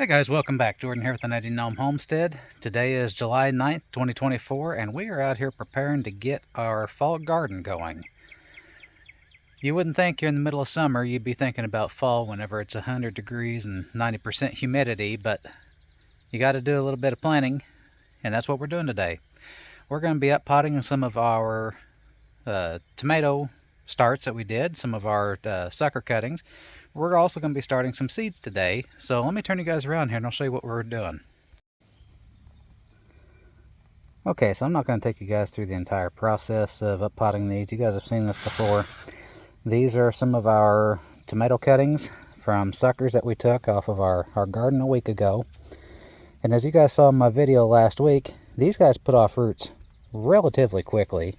Hi guys, welcome back. Jordan here with the Nighty Gnome Homestead. Today is July 9th, 2024, and we are out here preparing to get our fall garden going. You wouldn't think you're in the middle of summer, you'd be thinking about fall whenever it's 100 degrees and 90% humidity, but you got to do a little bit of planning, and that's what we're doing today. We're going to be up potting some of our tomato starts that we did, some of our sucker cuttings. We're also going to be starting some seeds today, so let me turn you guys around here and I'll show you what we're doing. Okay, so I'm not going to take you guys through the entire process of up potting these. You guys have seen this before. These are some of our tomato cuttings from suckers that we took off of our garden a week ago. And as you guys saw in my video last week, these guys put off roots relatively quickly.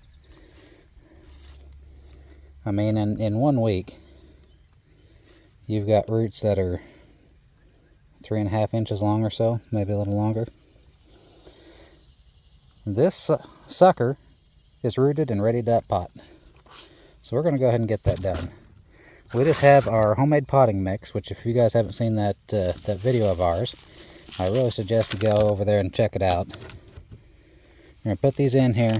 I mean, in 1 week, you've got roots that are 3.5 inches long or so, maybe a little longer. This sucker is rooted and ready to up pot. So we're going to go ahead and get that done. We just have our homemade potting mix, which if you guys haven't seen that video of ours, I really suggest you go over there and check it out. We're going to put these in here,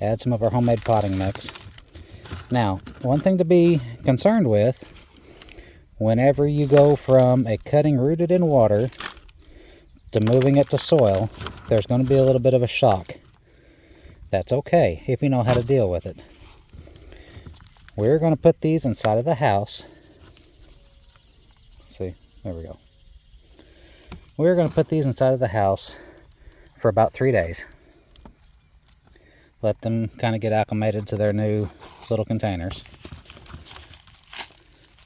add some of our homemade potting mix. Now, one thing to be concerned with, whenever you go from a cutting rooted in water to moving it to soil, there's going to be a little bit of a shock. That's okay if you know how to deal with it. We're going to put these inside of the house. See, there we go. We're going to put these inside of the house for about 3 days. Let them kind of get acclimated to their new little containers.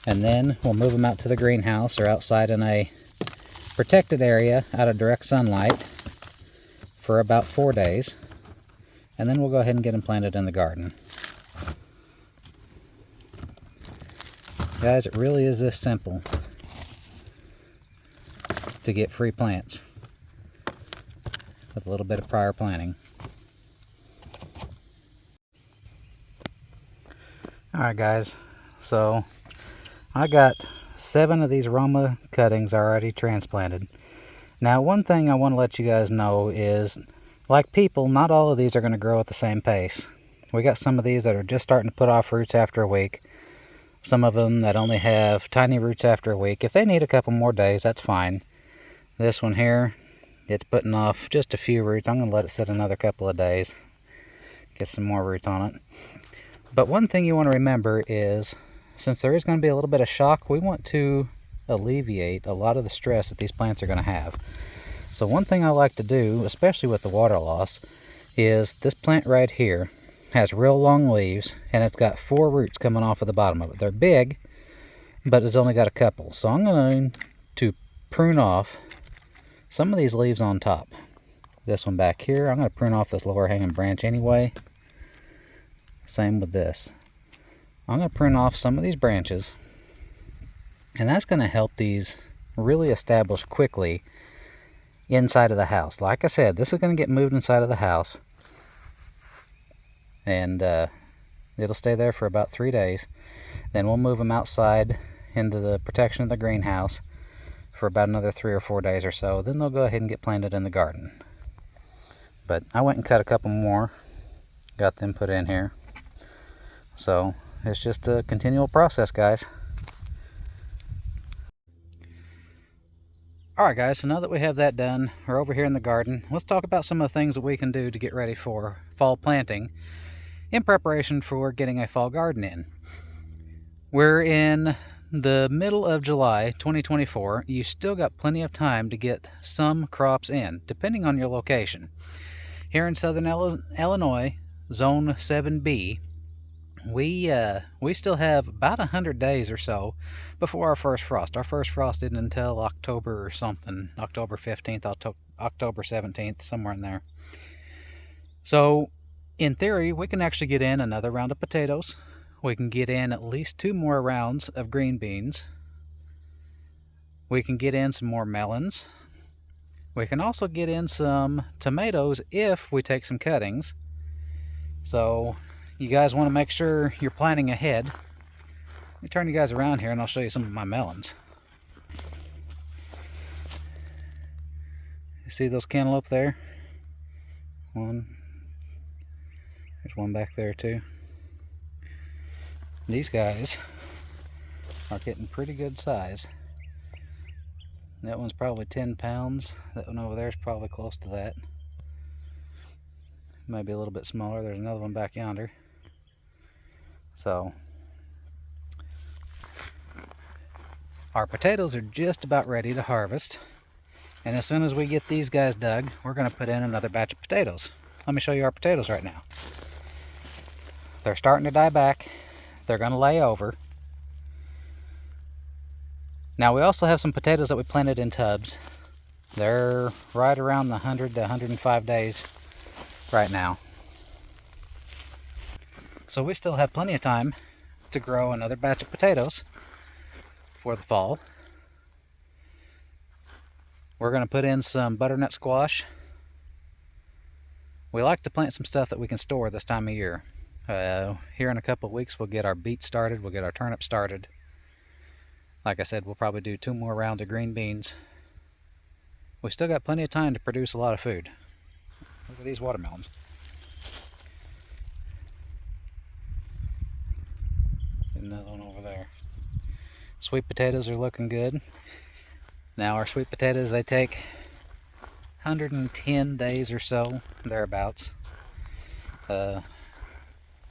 And then we'll move them out to the greenhouse or outside in a protected area out of direct sunlight for about 4 days. And then we'll go ahead and get them planted in the garden. Guys, it really is this simple to get free plants with a little bit of prior planning. Alright guys, so I got 7 of these Roma cuttings already transplanted. Now one thing I want to let you guys know is, like people, not all of these are going to grow at the same pace. We got some of these that are just starting to put off roots after a week. Some of them that only have tiny roots after a week. If they need a couple more days, that's fine. This one here, it's putting off just a few roots. I'm going to let it sit another couple of days, get some more roots on it. But one thing you want to remember is, since there is going to be a little bit of shock, we want to alleviate a lot of the stress that these plants are going to have. So one thing I like to do, especially with the water loss, is this plant right here has real long leaves, and it's got 4 roots coming off of the bottom of it. They're big, but it's only got a couple. So I'm going to prune off some of these leaves on top. This one back here, I'm going to prune off this lower hanging branch anyway. Same with this. I'm going to prune off some of these branches, and that's going to help these really establish quickly inside of the house. Like I said, this is going to get moved inside of the house, and it'll stay there for about 3 days. Then we'll move them outside into the protection of the greenhouse for about another 3 or 4 days or so. Then they'll go ahead and get planted in the garden. But I went and cut a couple more, got them put in here. So it's just a continual process, guys. Alright guys, so now that we have that done, we're over here in the garden. Let's talk about some of the things that we can do to get ready for fall planting in preparation for getting a fall garden in. We're in the middle of July 2024. You still got plenty of time to get some crops in, depending on your location. Here in southern Illinois, Zone 7B, we still have about 100 days or so before our first frost. Our first frost isn't until October or something, October 15th, October 17th, somewhere in there. So in theory, we can actually get in another round of potatoes. We can get in at least 2 more rounds of green beans. We can get in some more melons. We can also get in some tomatoes if we take some cuttings. So you guys want to make sure you're planning ahead. Let me turn you guys around here and I'll show you some of my melons. You see those cantaloupe there? One. There's one back there too. These guys are getting pretty good size. That one's probably 10 pounds. That one over there is probably close to that. Maybe a little bit smaller. There's another one back yonder. So our potatoes are just about ready to harvest. And as soon as we get these guys dug, we're going to put in another batch of potatoes. Let me show you our potatoes right now. They're starting to die back. They're going to lay over. Now we also have some potatoes that we planted in tubs. They're right around the 100 to 105 days right now. So we still have plenty of time to grow another batch of potatoes for the fall. We're going to put in some butternut squash. We like to plant some stuff that we can store this time of year. Here in a couple of weeks we'll get our beets started, we'll get our turnips started. Like I said, we'll probably do 2 more rounds of green beans. We still got plenty of time to produce a lot of food. Look at these watermelons. Another one over there. Sweet potatoes are looking good. Now our sweet potatoes, they take 110 days or so, thereabouts. If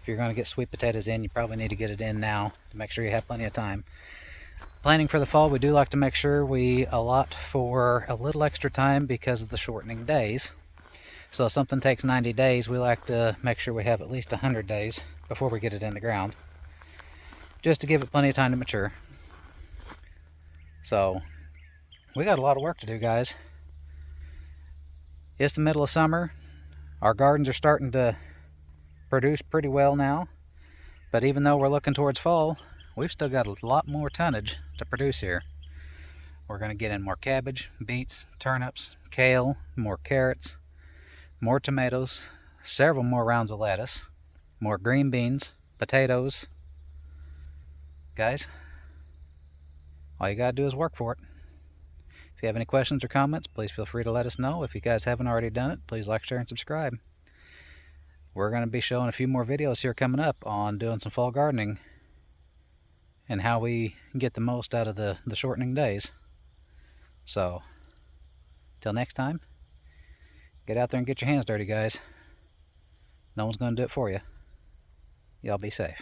you're going to get sweet potatoes in, you probably need to get it in now to make sure you have plenty of time. Planning for the fall, we do like to make sure we allot for a little extra time because of the shortening days. So if something takes 90 days, we like to make sure we have at least 100 days before we get it in the ground, just to give it plenty of time to mature. So we got a lot of work to do, guys. It's the middle of summer. Our gardens are starting to produce pretty well now, but even though we're looking towards fall, we've still got a lot more tonnage to produce here. We're going to get in more cabbage, beets, turnips, kale, more carrots, more tomatoes, several more rounds of lettuce, more green beans, potatoes. Guys, all you gotta do is work for it. If you have any questions or comments, please feel free to let us know. If you guys haven't already done it, please like, share, and subscribe. We're going to be showing a few more videos here coming up on doing some fall gardening and how we get the most out of the shortening days. So, till next time, get out there and get your hands dirty, guys. No one's going to do it for you. Y'all be safe.